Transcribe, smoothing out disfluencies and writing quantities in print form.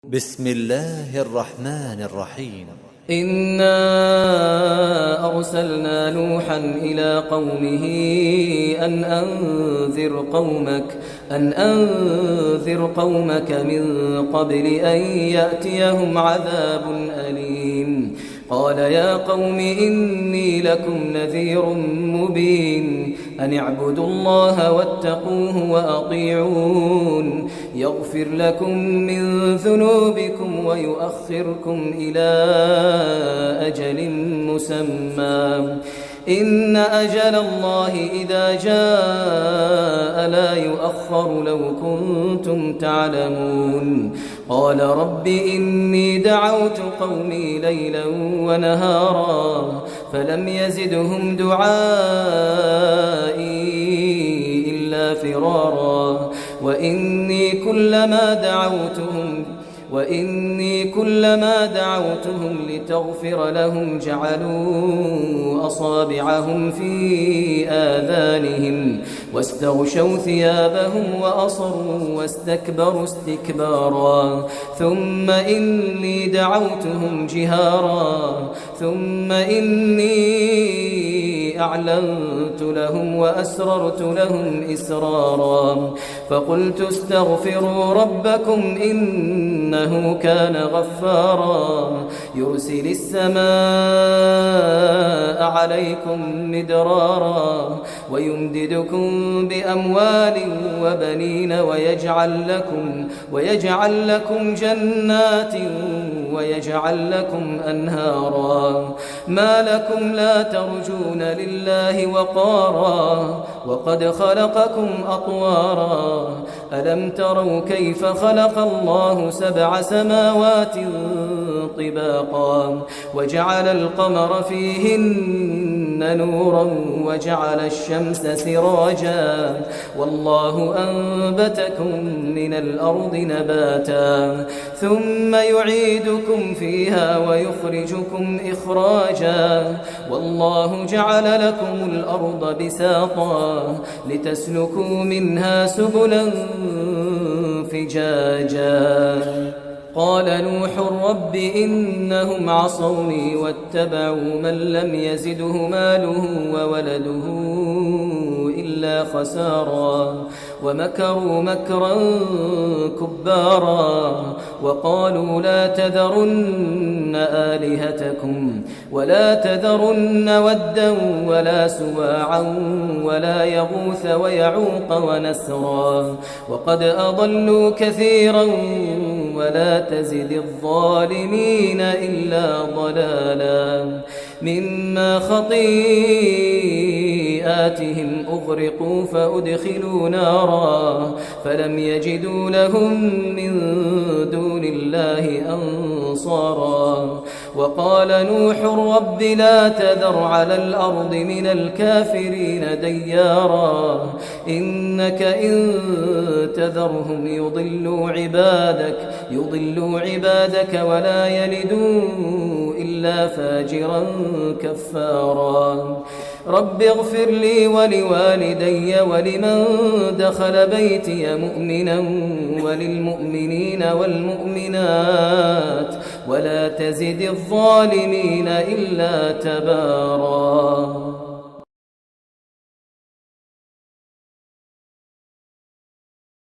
بسم الله الرحمن الرحيم. إنا أرسلنا نوحا إلى قومه أن أنذر قومك من قبل أن يأتيهم عذاب أليم. قال يا قوم إني لكم نذير مبين أن اعبدوا الله واتقوه وأطيعون يغفر لكم من ذنوبكم ويؤخركم إلى أجل مسمى إن أجل الله إذا جاء لا يؤخر لو كنتم تعلمون. قال رب إني دعوت قومي ليلا ونهارا فلم يزدهم دعائي إلا فرارا وإني كلما دعوتهم لتغفر لهم جعلوا أصابعهم في آذانهم واستغشوا ثيابهم وأصروا واستكبروا استكبارا ثم إني دعوتهم جهارا ثم إني أعلنت لهم وأسررت لهم إسرارا فقلت استغفروا ربكم إنه كان غفارا يرسل السماء عليكم مدرارا ويمددكم بأموال وبنين ويجعل لكم جنات ويجعل لكم أنهارا ما لكم لا ترجون لله وقارا وقد خلقكم أطوارا ألم تروا كيف خلق الله 7 سماوات طباقا وجعل القمر فيهن نورا وجعل الشمس سراجا والله أنبتكم من الأرض نباتا ثم يعيدكم فيها ويخرجكم إخراجا والله جعل لكم الأرض بساطا لتسلكوا منها سبلا فجاجا. قال نوح رب إنهم عصوني واتبعوا من لم يزده ماله وولده إلا خسارا ومكروا مكرا كبارا وقالوا لا تذرن آلهتكم ولا تذرن ودا ولا سواعا ولا يغوث ويعوق ونسرا وقد أضلوا كثيرا ولا تزد الظالمين إلا ضلالا مما خطيئاتهم أغرقوا فأدخلوا نارا فلم يجدوا لهم من دون الله أنصارا وقال نوح رب لا تذر على الأرض من الكافرين ديارا إنك إن تذرهم يضلوا عبادك ولا يلدوا إلا فاجرا كفارا رب اغفر لي ولوالدي ولمن دخل بيتي مؤمنا وللمؤمنين والمؤمنات ولا تزد الظالمين إلا تبارا.